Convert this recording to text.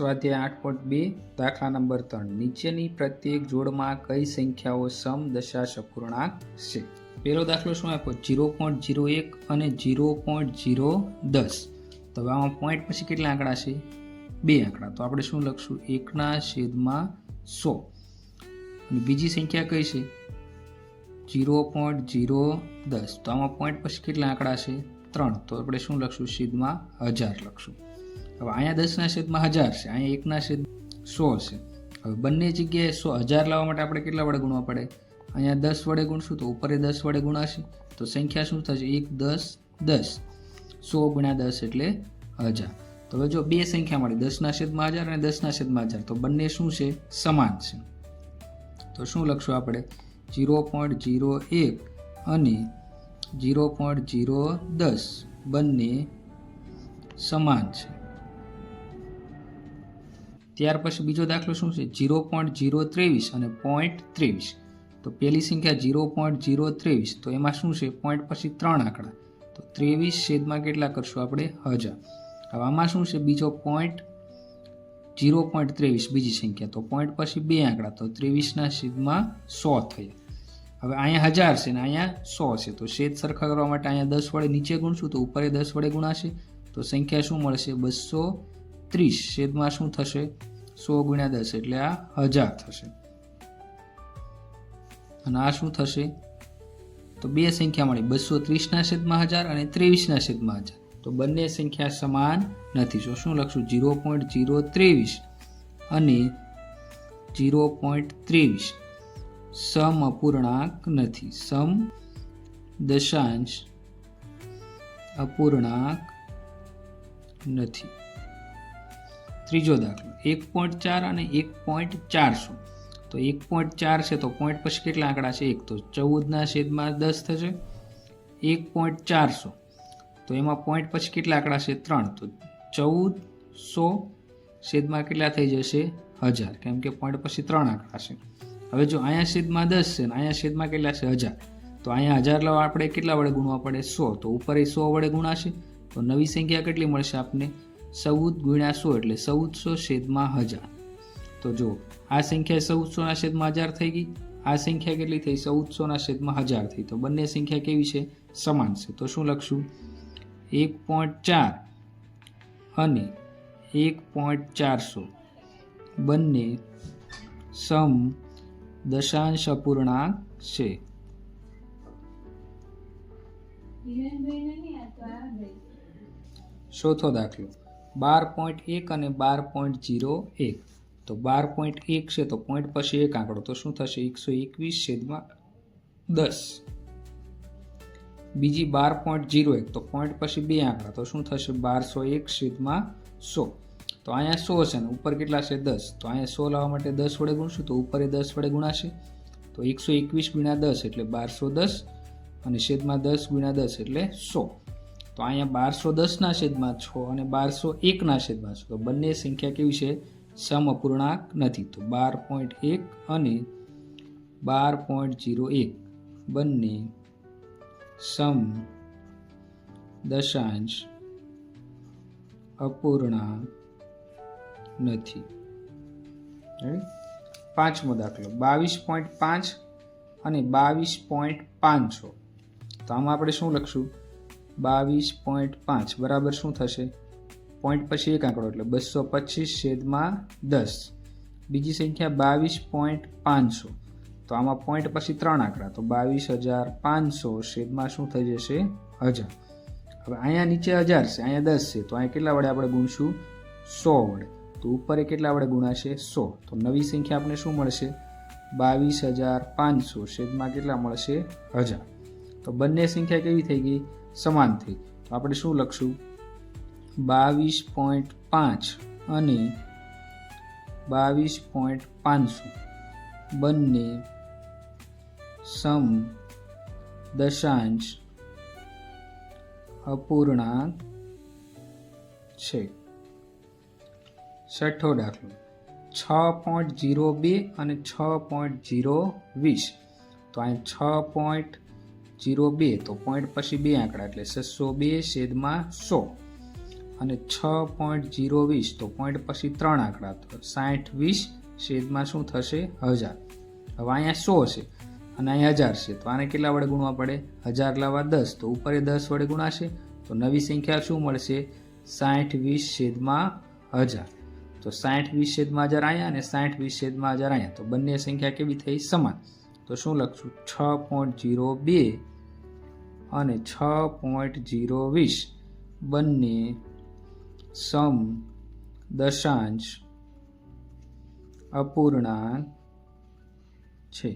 સ્વાધ્યાય 8.2 દાખલા નંબર 3 નીચેની પ્રત્યેક જોડમાં કઈ સંખ્યાઓ સમ દશાંશ અપૂર્ણાંક છે? પહેલો દાખલો શું આપ્યો? 0.01 અને 0.010. તો હવે આમાં પોઈન્ટ પછી કેટલા આંકડા છે? બે આંકડા. તો આપણે શું લખશું? 1/100. અને બીજી સંખ્યા કઈ છે? 0.010. તો આમાં પોઈન્ટ પછી કેટલા આંકડા છે? 3. તો આપણે શું લખશું? છેદમાં 1000 લખશું. હવે અહીંયા 10/1000 છે, અહીંયા 1/100 છે. હવે બંને જગ્યાએ 1000 લાવવા માટે આપણે કેટલા વડે ગુણવા પડે? અહીંયા 10 વડે ગુણશું તો ઉપર 10 વડે ગુણાશે, તો સંખ્યા શું થશે? 1 10 10. 100 × 10 એટલે 1000. તો હવે જો બે સંખ્યા મળી, 10/1000 અને 10/1000, તો બંને શું છે? સમાન છે. તો શું લખશું આપણે? 0.01 અને 0.010 બંને સમાન છે. ત્યાર પછી બીજો દાખલો શું છે? 0.023 અને 0.23. તો પહેલી સંખ્યા 0.023, તો એમાં શું છે? પોઈન્ટ પછી 3 આંકડા, તો 23 છેદમાં કેટલા કરશું આપણે? 1000. હવે આમાં શું છે? બીજો પોઈન્ટ 0.23 બીજી સંખ્યા, તો પોઈન્ટ પછી બે આંકડા, તો 23/100 થઈ. હવે અહીંયા 1000 છે ને અહીંયા 100 છે, તો છેદ સરખા કરવા માટે અહીંયા 10 વડે નીચે ગુણશું તો ઉપર 10 વડે ગુણાશે, તો સંખ્યા શું મળશે? 230. છેદમાં શું થશે? 100 × 10 એટલે આ 1000 થશે. અને આ શું થશે? તો બે સંખ્યા મળી, 230/1000 અને 23/1000. તો બંને સંખ્યા સમાન નથી. તો શું લખશું? 0.023 અને 0.23 સમ અપૂર્ણાંક નથી, સમ દશાંશ અપૂર્ણાંક નથી. ત્રીજો દાખલો 1.4 અને 1.400. તો 1.4 છે તો પોઈન્ટ પછી કેટલા આંકડા છે? 1, તો 14/10 થશે. 1.400, તો એમાં પોઈન્ટ પછી કેટલા આંકડા છે? 3, તો 1400 છેદમાં કેટલા થઈ જશે? 1000, કેમ કે પોઈન્ટ પછી 3 આંકડા છે. હવે જો અહીંયા છેદમાં 10 છે ને અહીંયા છેદમાં કેટલા છે? 1000. તો અહીંયા 1000 લાવવા આપણે કેટલા વડે ગુણવા પડે? 100. તો ઉપર 100 વડે ગુણાશે, તો નવી સંખ્યા કેટલી મળશે આપને? 14 × 100 એટલે 1400 છેદમાં 1000. તો જો આ સંખ્યા 1400 છેદમાં 1000 થઈ ગઈ, આ સંખ્યા કેટલી થઈ? 1400 છેદમાં 1000 થઈ. તો બંને સંખ્યા કેવી છે? સમાન છે. તો શું લખશું? 1.4 અને 1.400 બંને સમ દશાંશ અપૂર્ણાંક છે. ચોથો દાખલો 12.1 અને 12.01. તો 12.1 છે તો પોઈન્ટ પછી એક આંકડો, તો શું થશે? 121/10. બીજી 12.01, તો પોઈન્ટ પછી બે આંકડા, તો શું થશે? 1201/100. તો અહીંયા 100 છે ને ઉપર કેટલા છે? 10. તો અહીંયા 100 લાવવા માટે 10 વડે ગુણશું તો ઉપર 10 વડે ગુણાશે, તો 121 × 10 એટલે 1210 અને છેદમાં 10 × 10 એટલે 100. તો અહીંયા 1210/6 અને 1201/6, તો બંને સંખ્યા કેવી છે? સમ અપૂર્ણાંક નથી. તો 12.1 અને 12.01 બંને સમ દશાંશ અપૂર્ણાંક નથી. પાંચમો દાખલો 22.5 અને 22.500. તો આમાં આપણે શું લખશું? 22.5 બરાબર શું થશે? પોઈન્ટ પછી એક આંકડો એટલે 225/10. બીજી સંખ્યા 22.500, તો આમાં પોઈન્ટ પછી 3 આંકડા, તો 22500 છેદમાં શું થઈ જશે? 1000. હવે અહીંયા નીચે 1000 છે, અહીંયા 10 છે, તો અહીંયા કેટલા વડે આપણે ગુણશું? 100 વડે. તો ઉપર કેટલા વડે ગુણાશે? 100. તો નવી સંખ્યા આપણે શું મળશે? 22500 છેદમાં કેટલા મળશે? 1000. તો બંને સંખ્યા કેવી થઈ ગઈ? સમાન થઈ. તો આપણે શું લખશું? 22.5 અને 22.500 બંને સમ દશાંશ અપૂર્ણાંક છે. છઠ્ઠો દાખલો 6.02 અને 6.020. તો અહીં 6.02, તો પોઈન્ટ પછી બે આંકડા એટલે 602/100. અને 6.020 તો પોઈન્ટ પછી 3 આંકડા તો 60 20 છેદમાં શું થશે 1000. હવે અહીંયા 100 છે અને અહીંયા 1000 છે તો આને કેટલા વડે ગુણવા પડે 1000 લાવવા 10 તો ઉપર 10 વડે ગુણાશે તો નવી સંખ્યા શું મળશે 60 20 છેદમાં 1000. તો 60 20 છેદમાં 1000 અહીંયા અને 60 20 છેદમાં 1000 અહીંયા તો બંને સંખ્યા કેવી થઈ સમાન. તો શું લખશું 6.02 અને 6.020 બંને સમ દશાંશ અપૂર્ણાંક છે.